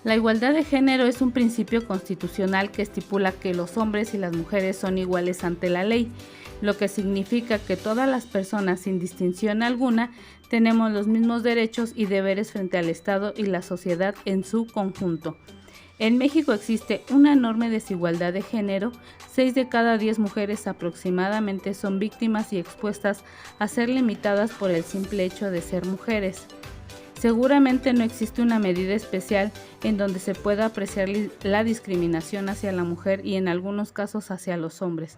La igualdad de género es un principio constitucional que estipula que los hombres y las mujeres son iguales ante la ley, lo que significa que todas las personas, sin distinción alguna, tenemos los mismos derechos y deberes frente al Estado y la sociedad en su conjunto. En México existe una enorme desigualdad de género. 6 de cada 10 mujeres aproximadamente son víctimas y expuestas a ser limitadas por el simple hecho de ser mujeres. Seguramente no existe una medida especial en donde se pueda apreciar la discriminación hacia la mujer y en algunos casos hacia los hombres.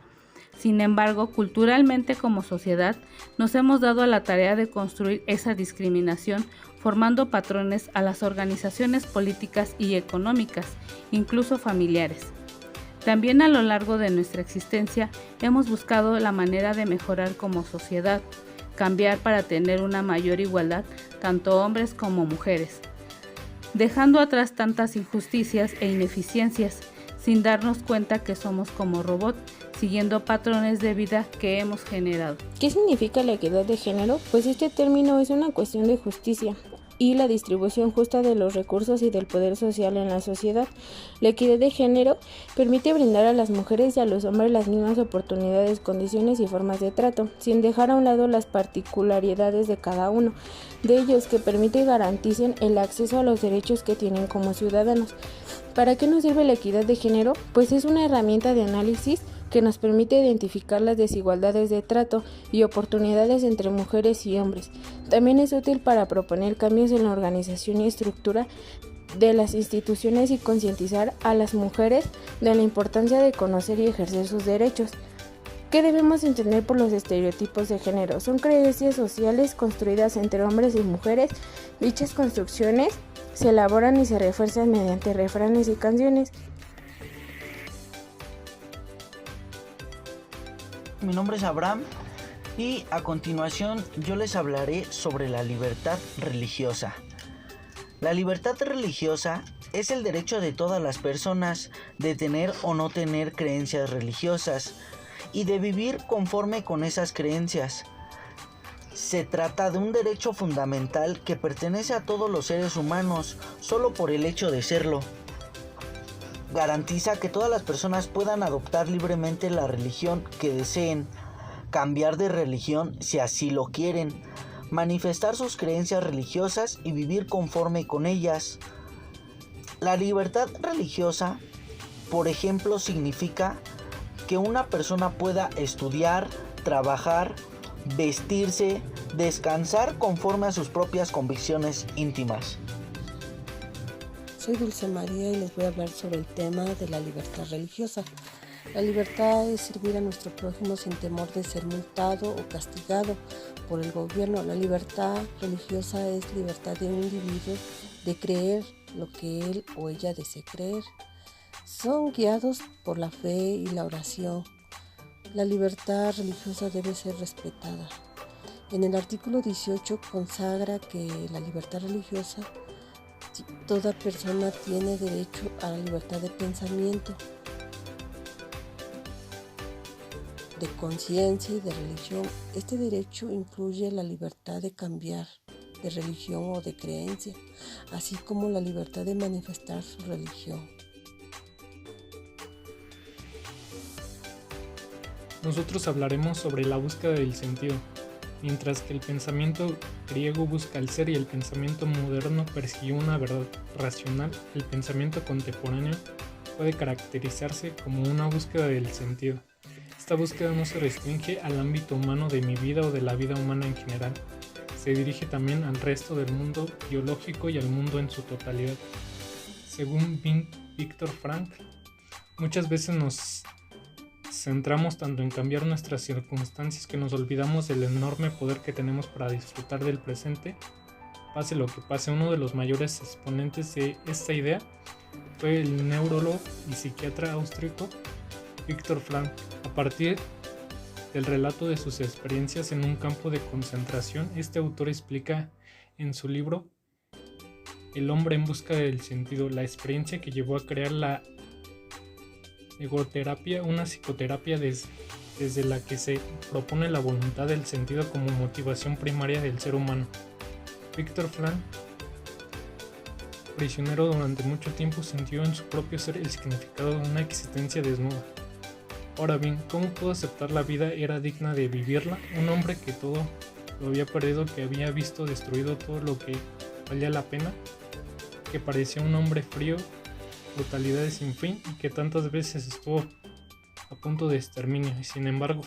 Sin embargo, culturalmente como sociedad nos hemos dado a la tarea de construir esa discriminación, formando patrones a las organizaciones políticas y económicas, incluso familiares. También a lo largo de nuestra existencia hemos buscado la manera de mejorar como sociedad, cambiar para tener una mayor igualdad, tanto hombres como mujeres, dejando atrás tantas injusticias e ineficiencias, sin darnos cuenta que somos como robots, siguiendo patrones de vida que hemos generado. ¿Qué significa la equidad de género? Pues este término es una cuestión de justicia y la distribución justa de los recursos y del poder social en la sociedad. La equidad de género permite brindar a las mujeres y a los hombres las mismas oportunidades, condiciones y formas de trato, sin dejar a un lado las particularidades de cada uno de ellos, que permite y garanticen el acceso a los derechos que tienen como ciudadanos. ¿Para qué nos sirve la equidad de género? Pues es una herramienta de análisis que nos permite identificar las desigualdades de trato y oportunidades entre mujeres y hombres. También es útil para proponer cambios en la organización y estructura de las instituciones y concientizar a las mujeres de la importancia de conocer y ejercer sus derechos. ¿Qué debemos entender por los estereotipos de género? Son creencias sociales construidas entre hombres y mujeres. Dichas construcciones se elaboran y se refuerzan mediante refranes y canciones. Mi nombre es Abraham y a continuación yo les hablaré sobre la libertad religiosa. La libertad religiosa es el derecho de todas las personas de tener o no tener creencias religiosas y de vivir conforme con esas creencias. Se trata de un derecho fundamental que pertenece a todos los seres humanos solo por el hecho de serlo. Garantiza que todas las personas puedan adoptar libremente la religión que deseen, cambiar de religión si así lo quieren, manifestar sus creencias religiosas y vivir conforme con ellas. La libertad religiosa, por ejemplo, significa que una persona pueda estudiar, trabajar, vestirse, descansar conforme a sus propias convicciones íntimas. Soy Dulce María y les voy a hablar sobre el tema de la libertad religiosa. La libertad es servir a nuestro prójimo sin temor de ser multado o castigado por el gobierno. La libertad religiosa es libertad de un individuo de creer lo que él o ella desee creer. Son guiados por la fe y la oración. La libertad religiosa debe ser respetada. En el artículo 18 consagra que la libertad religiosa, toda persona tiene derecho a la libertad de pensamiento, de conciencia y de religión. Este derecho incluye la libertad de cambiar de religión o de creencia, así como la libertad de manifestar su religión. Nosotros hablaremos sobre la búsqueda del sentido. Mientras que el pensamiento griego busca el ser y el pensamiento moderno persiguió una verdad racional, el pensamiento contemporáneo puede caracterizarse como una búsqueda del sentido. Esta búsqueda no se restringe al ámbito humano de mi vida o de la vida humana en general. Se dirige también al resto del mundo biológico y al mundo en su totalidad. Según Viktor Frankl, muchas veces nos centramos tanto en cambiar nuestras circunstancias que nos olvidamos del enorme poder que tenemos para disfrutar del presente, pase lo que pase. Uno de los mayores exponentes de esta idea fue el neurólogo y psiquiatra austríaco Viktor Frankl. A partir del relato de sus experiencias en un campo de concentración, este autor explica en su libro El hombre en busca del sentido la experiencia que llevó a crear la egoterapia, una psicoterapia desde la que se propone la voluntad del sentido como motivación primaria del ser humano. Viktor Frankl prisionero durante mucho tiempo, sintió en su propio ser el significado de una existencia desnuda. Ahora bien, ¿cómo pudo aceptar la vida era digna de vivirla? Un hombre que todo lo había perdido, que había visto destruido todo lo que valía la pena, que parecía un hombre frío, brutalidades sin fin y que tantas veces estuvo a punto de exterminio. Y sin embargo,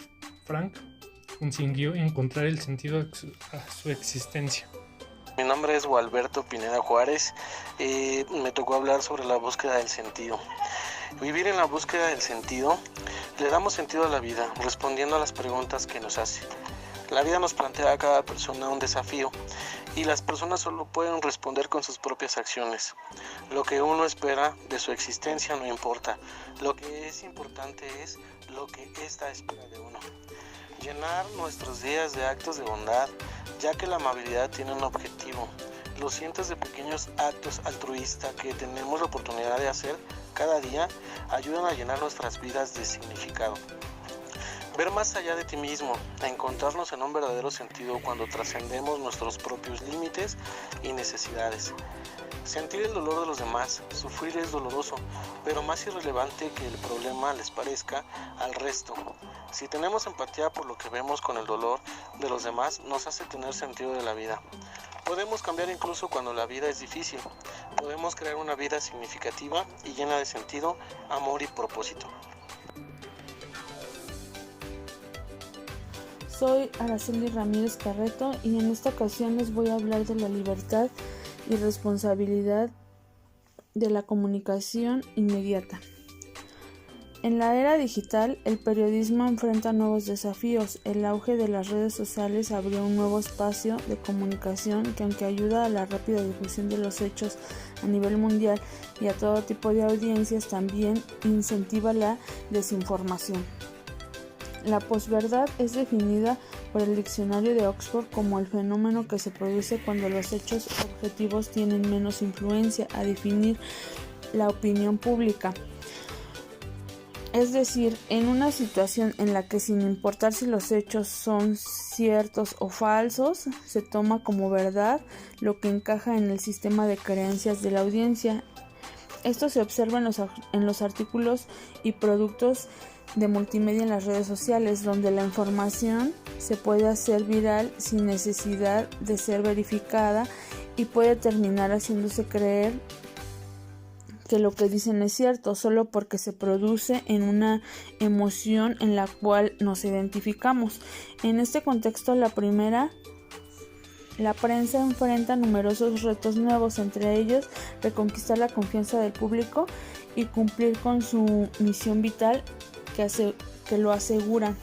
Frank consiguió encontrar el sentido a su existencia. Mi nombre es Gualberto Pineda Juárez. Me tocó hablar sobre la búsqueda del sentido. Vivir en la búsqueda del sentido, le damos sentido a la vida, respondiendo a las preguntas que nos hace. La vida nos plantea a cada persona un desafío y las personas solo pueden responder con sus propias acciones. Lo que uno espera de su existencia no importa. Lo que es importante es lo que ésta espera de uno. Llenar nuestros días de actos de bondad, ya que la amabilidad tiene un objetivo. Los cientos de pequeños actos altruistas que tenemos la oportunidad de hacer cada día ayudan a llenar nuestras vidas de significado. Ver más allá de ti mismo, a encontrarnos en un verdadero sentido cuando trascendemos nuestros propios límites y necesidades. Sentir el dolor de los demás, sufrir es doloroso, pero más irrelevante que el problema les parezca al resto. Si tenemos empatía por lo que vemos con el dolor de los demás, nos hace tener sentido de la vida. Podemos cambiar incluso cuando la vida es difícil. Podemos crear una vida significativa y llena de sentido, amor y propósito. Soy Araceli Ramírez Carreto y en esta ocasión les voy a hablar de la libertad y responsabilidad de la comunicación inmediata. En la era digital, el periodismo enfrenta nuevos desafíos. El auge de las redes sociales abrió un nuevo espacio de comunicación que, aunque ayuda a la rápida difusión de los hechos a nivel mundial y a todo tipo de audiencias, también incentiva la desinformación. La posverdad es definida por el diccionario de Oxford como el fenómeno que se produce cuando los hechos objetivos tienen menos influencia a definir la opinión pública. Es decir, en una situación en la que, sin importar si los hechos son ciertos o falsos, se toma como verdad lo que encaja en el sistema de creencias de la audiencia. Esto se observa en los artículos y productos de multimedia en las redes sociales, donde la información se puede hacer viral sin necesidad de ser verificada y puede terminar haciéndose creer que lo que dicen es cierto, solo porque se produce en una emoción en la cual nos identificamos. En este contexto, la prensa enfrenta numerosos retos nuevos, entre ellos reconquistar la confianza del público y cumplir con su misión vital que lo aseguran.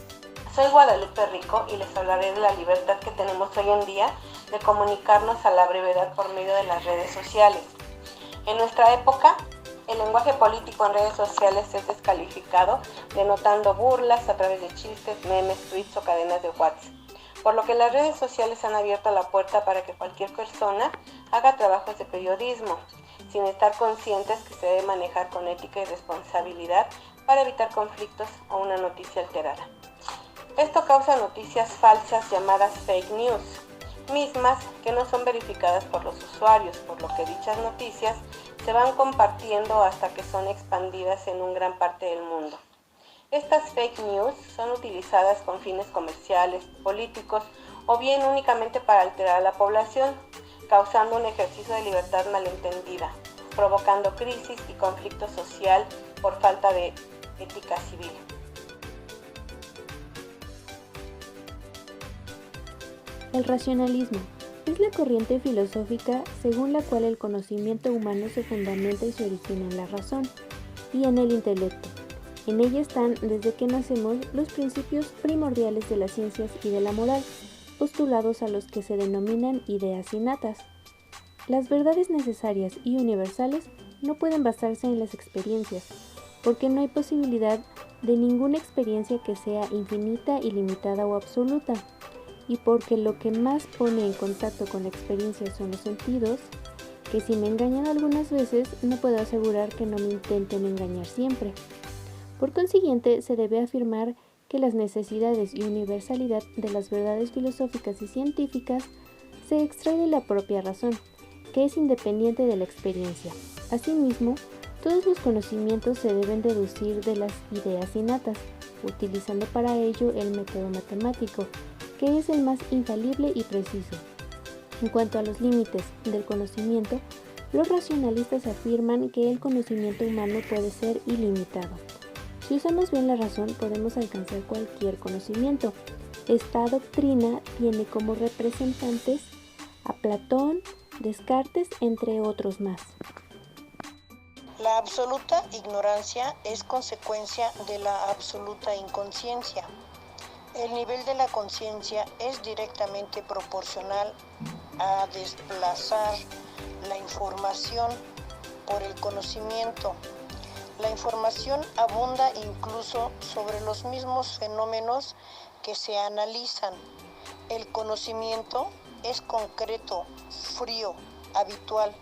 Soy Guadalupe Rico y les hablaré de la libertad que tenemos hoy en día de comunicarnos a la brevedad por medio de las redes sociales. En nuestra época, el lenguaje político en redes sociales es descalificado, denotando burlas a través de chistes, memes, tweets o cadenas de WhatsApp. Por lo que las redes sociales han abierto la puerta para que cualquier persona haga trabajos de periodismo, sin estar conscientes que se debe manejar con ética y responsabilidad para evitar conflictos o una noticia alterada. Esto causa noticias falsas llamadas fake news, mismas que no son verificadas por los usuarios, por lo que dichas noticias se van compartiendo hasta que son expandidas en una gran parte del mundo. Estas fake news son utilizadas con fines comerciales, políticos o bien únicamente para alterar a la población, causando un ejercicio de libertad malentendida, provocando crisis y conflicto social por falta de ética civil. El racionalismo es la corriente filosófica según la cual el conocimiento humano se fundamenta y se origina en la razón y en el intelecto. En ella están, desde que nacemos, los principios primordiales de las ciencias y de la moral, postulados a los que se denominan ideas innatas. Las verdades necesarias y universales no pueden basarse en las experiencias, porque no hay posibilidad de ninguna experiencia que sea infinita, ilimitada o absoluta, y porque lo que más pone en contacto con la experiencia son los sentidos, que si me engañan algunas veces, no puedo asegurar que no me intenten engañar siempre. Por consiguiente, se debe afirmar que las necesidades y universalidad de las verdades filosóficas y científicas se extrae de la propia razón, que es independiente de la experiencia. Asimismo, todos los conocimientos se deben deducir de las ideas innatas, utilizando para ello el método matemático, que es el más infalible y preciso. En cuanto a los límites del conocimiento, los racionalistas afirman que el conocimiento humano puede ser ilimitado. Si usamos bien la razón, podemos alcanzar cualquier conocimiento. Esta doctrina tiene como representantes a Platón, Descartes, entre otros más. La absoluta ignorancia es consecuencia de la absoluta inconsciencia. El nivel de la conciencia es directamente proporcional a desplazar la información por el conocimiento. La información abunda incluso sobre los mismos fenómenos que se analizan. El conocimiento es concreto, frío, habitual.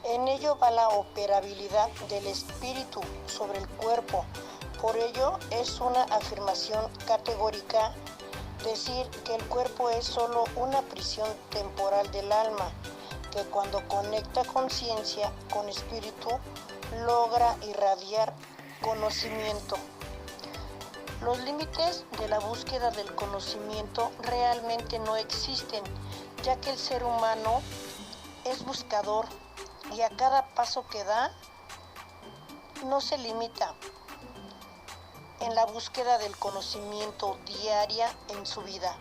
En ello va la operabilidad del espíritu sobre el cuerpo. Por ello es una afirmación categórica decir que el cuerpo es solo una prisión temporal del alma, que cuando conecta conciencia con espíritu logra irradiar conocimiento. Los límites de la búsqueda del conocimiento realmente no existen, ya que el ser humano es buscador y a cada paso que da no se limita en la búsqueda del conocimiento diaria en su vida.